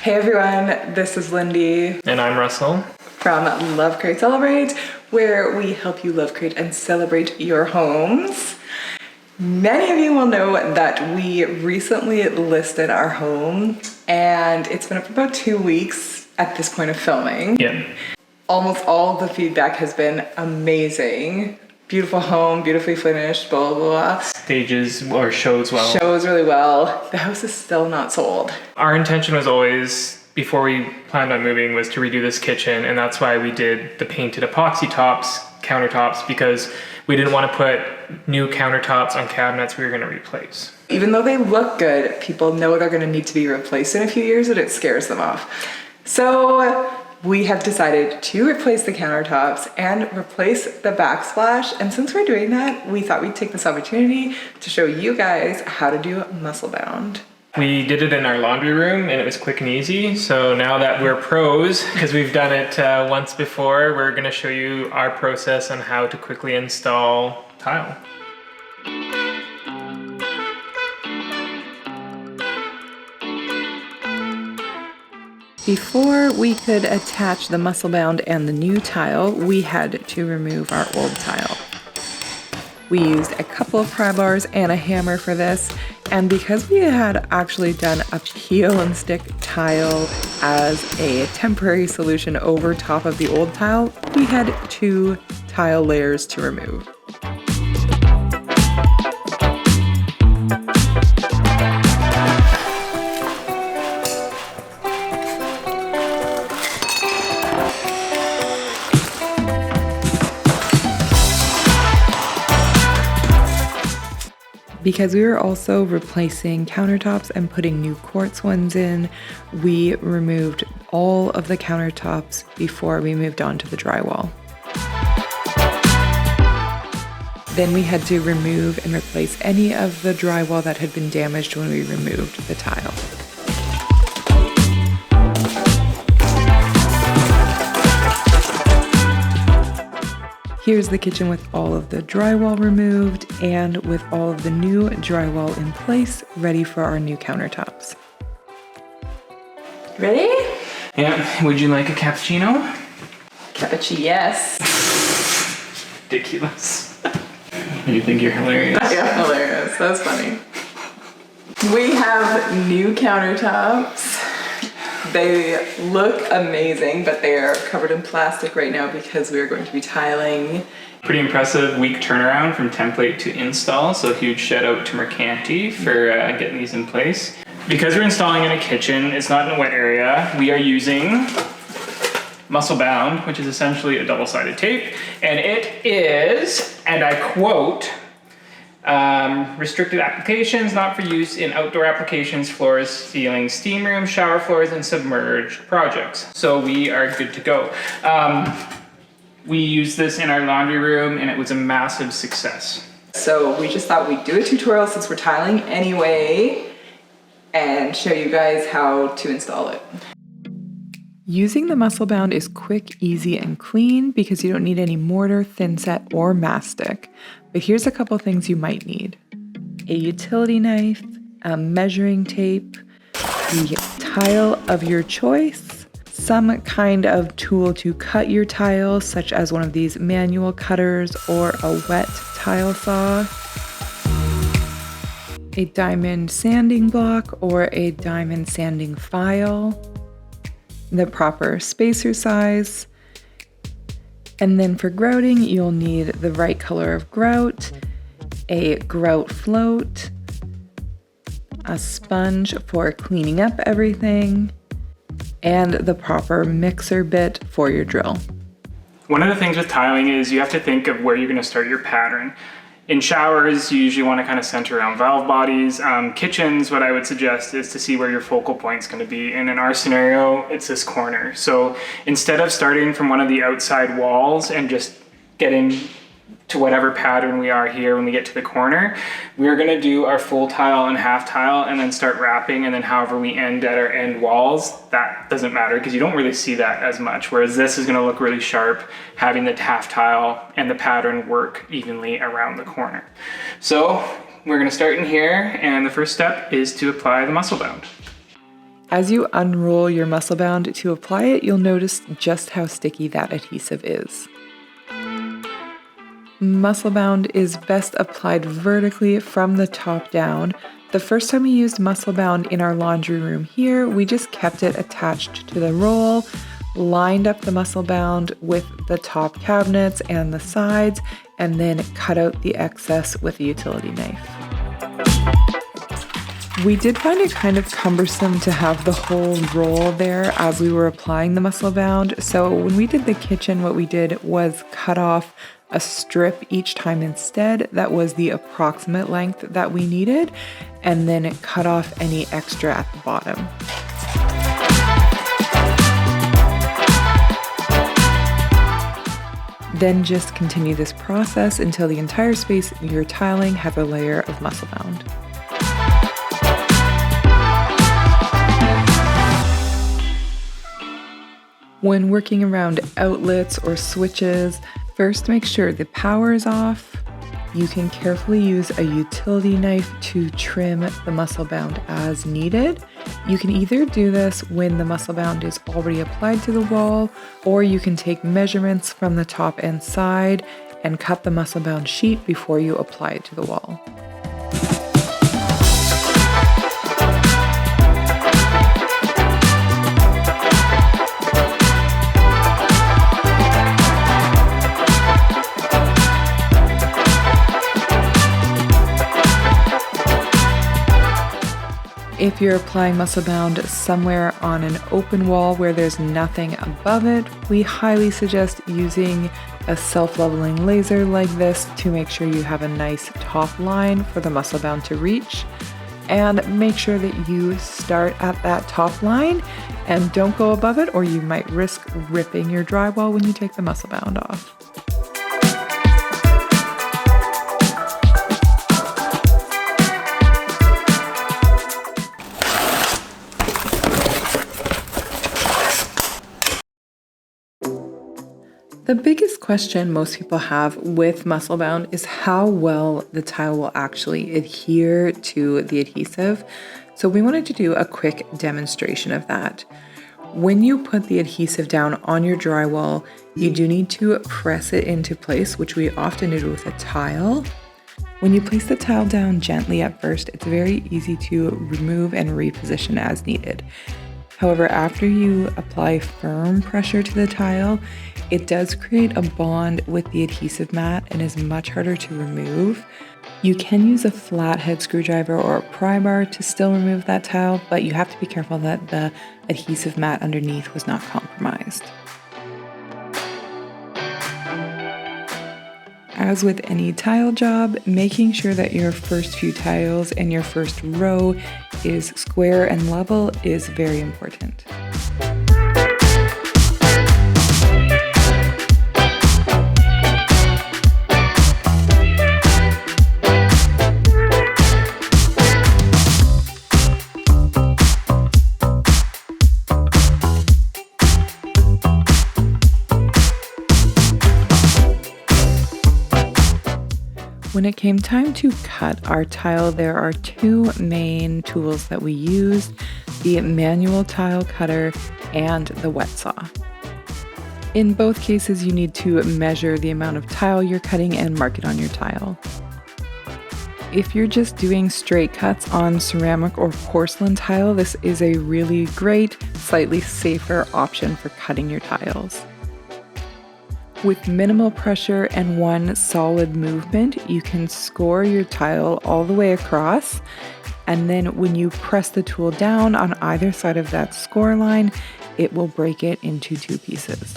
Hey everyone, this is Lindy. And I'm Russell. From Love, Create, Celebrate, where we help you love, create, and celebrate your homes. Many of you will know that we recently listed our home, and it's been up for about 2 weeks at this point of filming. Yeah. Almost all of the feedback has been amazing. Beautiful home, beautifully finished, blah, blah, blah. Stages or shows well. Shows really well. The house is still not sold. Our intention was always, before we planned on moving, was to redo this kitchen, and that's why we did the painted epoxy countertops, because we didn't want to put new countertops on cabinets we were going to replace. Even though they look good, people know they're going to need to be replaced in a few years and it scares them off. So we have decided to replace the countertops and replace the backsplash. And since we're doing that, we thought we'd take this opportunity to show you guys how to do Musselbound. We did it in our laundry room and it was quick and easy. So now that we're pros, because we've done it once before, we're going to show you our process on how to quickly install tile. Before we could attach the Musselbound and the new tile, we had to remove our old tile. We used a couple of pry bars and a hammer for this, and because we had actually done a peel and stick tile as a temporary solution over top of the old tile, we had 2 tile layers to remove. Because we were also replacing countertops and putting new quartz ones in, we removed all of the countertops before we moved on to the drywall. Then we had to remove and replace any of the drywall that had been damaged when we removed the tile. Here's the kitchen with all of the drywall removed and with all of the new drywall in place, ready for our new countertops. Ready? Yeah, would you like a cappuccino? Cappuccino, yes. Ridiculous. You think you're hilarious? Yeah, hilarious. That's funny. We have new countertops. They look amazing, but they are covered in plastic right now because we are going to be tiling. Pretty impressive week turnaround from template to install, so a huge shout out to Mercanti for getting these in place. Because we're installing in a kitchen, it's not in a wet area, we are using Musselbound, which is essentially a double-sided tape, and it is, and I quote, restricted applications, not for use in outdoor applications, floors, ceilings, steam rooms, shower floors, and submerged projects. So we are good to go. We used this in our laundry room and it was a massive success. So we just thought we'd do a tutorial since we're tiling anyway and show you guys how to install it. Using the Musselbound is quick, easy, and clean because you don't need any mortar, thin set, or mastic. But here's a couple things you might need. A utility knife, a measuring tape, the tile of your choice, some kind of tool to cut your tiles, such as one of these manual cutters or a wet tile saw, a diamond sanding block or a diamond sanding file, the proper spacer size, and then for grouting, you'll need the right color of grout, a grout float, a sponge for cleaning up everything, and the proper mixer bit for your drill. One of the things with tiling is you have to think of where you're going to start your pattern. In showers, you usually want to kind of center around valve bodies. Kitchens, what I would suggest is to see where your focal point is going to be. And in our scenario, it's this corner. So instead of starting from one of the outside walls and just getting to whatever pattern we are here when we get to the corner, we're going to do our full tile and half tile and then start wrapping, and then however we end at our end walls, that doesn't matter because you don't really see that as much, whereas this is going to look really sharp having the half tile and the pattern work evenly around the corner. So we're going to start in here, and the first step is to apply the Musselbound. As you unroll your Musselbound to apply it, you'll notice just how sticky that adhesive is. Musselbound is best applied vertically from the top down. The first time we used Musselbound in our laundry room here, we just kept it attached to the roll, lined up the Musselbound with the top cabinets and the sides, and then cut out the excess with a utility knife. We did find it kind of cumbersome to have the whole roll there as we were applying the Musselbound, so when we did the kitchen, what we did was cut off a strip each time instead that was the approximate length that we needed, and then cut off any extra at the bottom. Then just continue this process until the entire space you're tiling has a layer of Musselbound. When working around outlets or switches, first make sure the power is off. You can carefully use a utility knife to trim the Musselbound as needed. You can either do this when the Musselbound is already applied to the wall, or you can take measurements from the top and side and cut the Musselbound sheet before you apply it to the wall. If you're applying Musselbound somewhere on an open wall where there's nothing above it, we highly suggest using a self-leveling laser like this to make sure you have a nice top line for the Musselbound to reach. And make sure that you start at that top line and don't go above it, or you might risk ripping your drywall when you take the Musselbound off. The biggest question most people have with Musselbound is how well the tile will actually adhere to the adhesive. So we wanted to do a quick demonstration of that. When you put the adhesive down on your drywall, you do need to press it into place, which we often do with a tile. When you place the tile down gently at first, it's very easy to remove and reposition as needed. However, after you apply firm pressure to the tile, it does create a bond with the adhesive mat and is much harder to remove. You can use a flathead screwdriver or a pry bar to still remove that tile, but you have to be careful that the adhesive mat underneath was not compromised. As with any tile job, making sure that your first few tiles and your first row is square and level is very important. When it came time to cut our tile, there are two main tools that we use: the manual tile cutter and the wet saw. In both cases, you need to measure the amount of tile you're cutting and mark it on your tile. If you're just doing straight cuts on ceramic or porcelain tile, this is a really great, slightly safer option for cutting your tiles. With minimal pressure and one solid movement, you can score your tile all the way across, and then when you press the tool down on either side of that score line, it will break it into two pieces.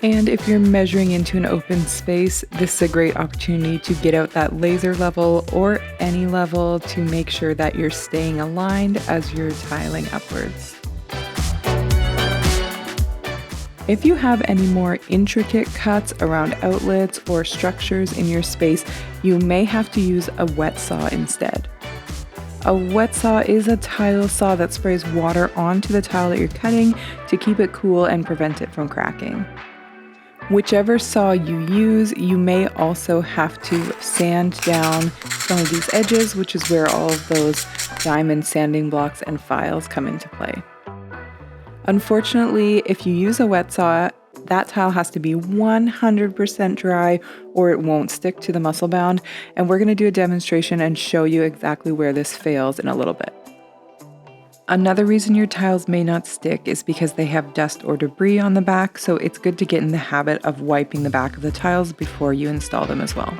And if you're measuring into an open space, this is a great opportunity to get out that laser level or any level to make sure that you're staying aligned as you're tiling upwards. If you have any more intricate cuts around outlets or structures in your space, you may have to use a wet saw instead. A wet saw is a tile saw that sprays water onto the tile that you're cutting to keep it cool and prevent it from cracking. Whichever saw you use, you may also have to sand down some of these edges, which is where all of those diamond sanding blocks and files come into play. Unfortunately, if you use a wet saw, that tile has to be 100% dry or it won't stick to the Musselbound, and we're going to do a demonstration and show you exactly where this fails in a little bit. Another reason your tiles may not stick is because they have dust or debris on the back, so it's good to get in the habit of wiping the back of the tiles before you install them as well.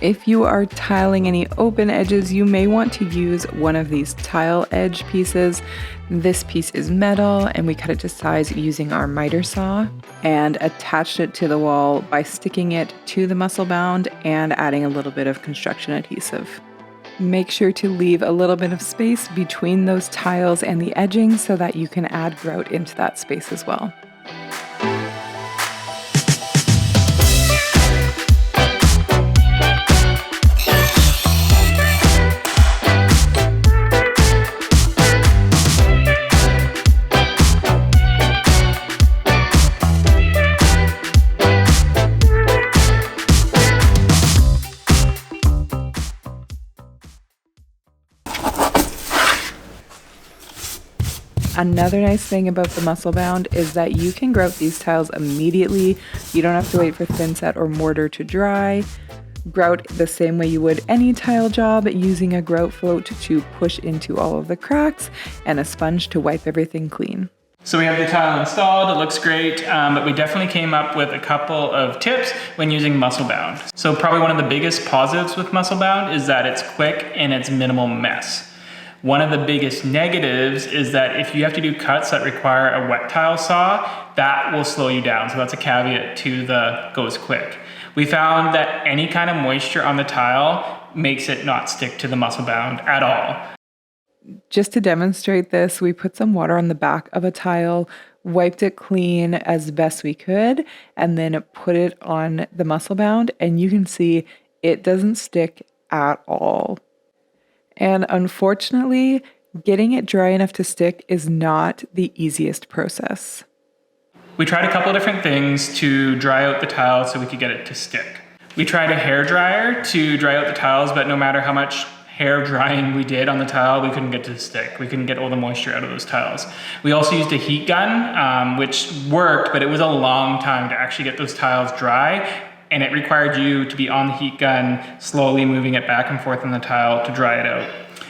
If you are tiling any open edges, you may want to use one of these tile edge pieces. This piece is metal and we cut it to size using our miter saw and attached it to the wall by sticking it to the Musselbound and adding a little bit of construction adhesive. Make sure to leave a little bit of space between those tiles and the edging so that you can add grout into that space as well. Another nice thing about the Musselbound is that you can grout these tiles immediately. You don't have to wait for thin set or mortar to dry. Grout the same way you would any tile job, using a grout float to push into all of the cracks and a sponge to wipe everything clean. So we have the tile installed, it looks great, but we definitely came up with a couple of tips when using Musselbound. So probably one of the biggest positives with Musselbound is that it's quick and it's minimal mess. One of the biggest negatives is that if you have to do cuts that require a wet tile saw, that will slow you down. So that's a caveat to the goes quick. We found that any kind of moisture on the tile makes it not stick to the Musselbound at all. Just to demonstrate this, we put some water on the back of a tile, wiped it clean as best we could, and then put it on the Musselbound, and you can see it doesn't stick at all. And unfortunately, getting it dry enough to stick is not the easiest process. We tried a couple different things to dry out the tile so we could get it to stick. We tried a hair dryer to dry out the tiles, but no matter how much hair drying we did on the tile, we couldn't get it to stick. We couldn't get all the moisture out of those tiles. We also used a heat gun, which worked, but it was a long time to actually get those tiles dry. And it required you to be on the heat gun, slowly moving it back and forth on the tile to dry it out.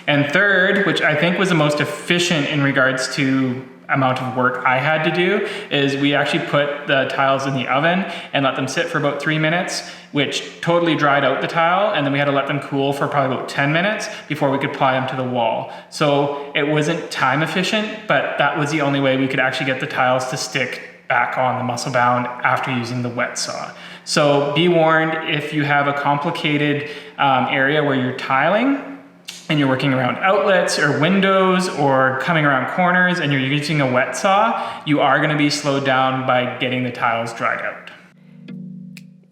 And third, which I think was the most efficient in regards to amount of work I had to do, is we actually put the tiles in the oven and let them sit for about 3 minutes, which totally dried out the tile. And then we had to let them cool for probably about 10 minutes before we could apply them to the wall. So it wasn't time efficient, but that was the only way we could actually get the tiles to stick back on the Musselbound after using the wet saw. So be warned, if you have a complicated area where you're tiling and you're working around outlets or windows or coming around corners and you're using a wet saw, you are going to be slowed down by getting the tiles dried out.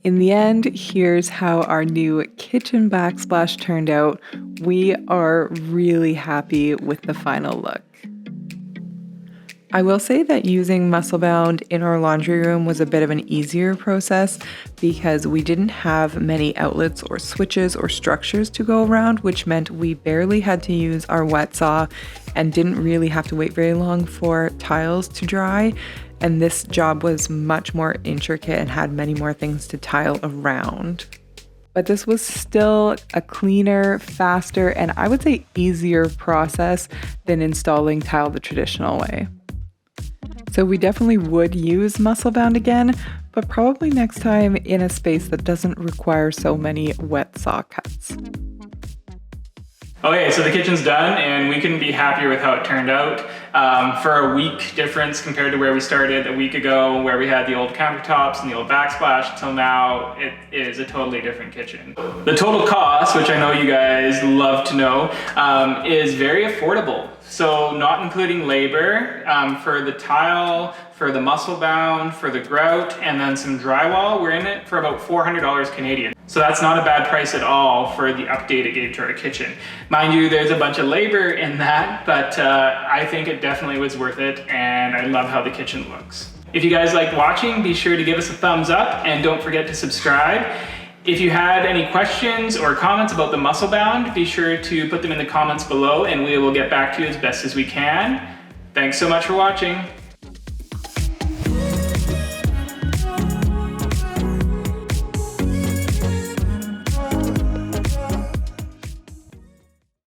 In the end, here's how our new kitchen backsplash turned out. We are really happy with the final look. I will say that using Musselbound in our laundry room was a bit of an easier process because we didn't have many outlets or switches or structures to go around, which meant we barely had to use our wet saw and didn't really have to wait very long for tiles to dry. And this job was much more intricate and had many more things to tile around. But this was still a cleaner, faster, and I would say easier process than installing tile the traditional way. So we definitely would use Musselbound again, but probably next time in a space that doesn't require so many wet saw cuts. Okay, so the kitchen's done and we couldn't be happier with how it turned out. For a week difference compared to where we started a week ago, where we had the old countertops and the old backsplash, till now it is a totally different kitchen. The total cost, which I know you guys love to know, is very affordable. So not including labor, for the tile, for the Musselbound, for the grout, and then some drywall, we're in it for about $400 Canadian. So that's not a bad price at all for the update it gave to our kitchen. Mind you, there's a bunch of labor in that, but I think it definitely was worth it, and I love how the kitchen looks. If you guys liked watching, be sure to give us a thumbs up and don't forget to subscribe. If you had any questions or comments about the Musselbound, be sure to put them in the comments below and we will get back to you as best as we can. Thanks so much for watching.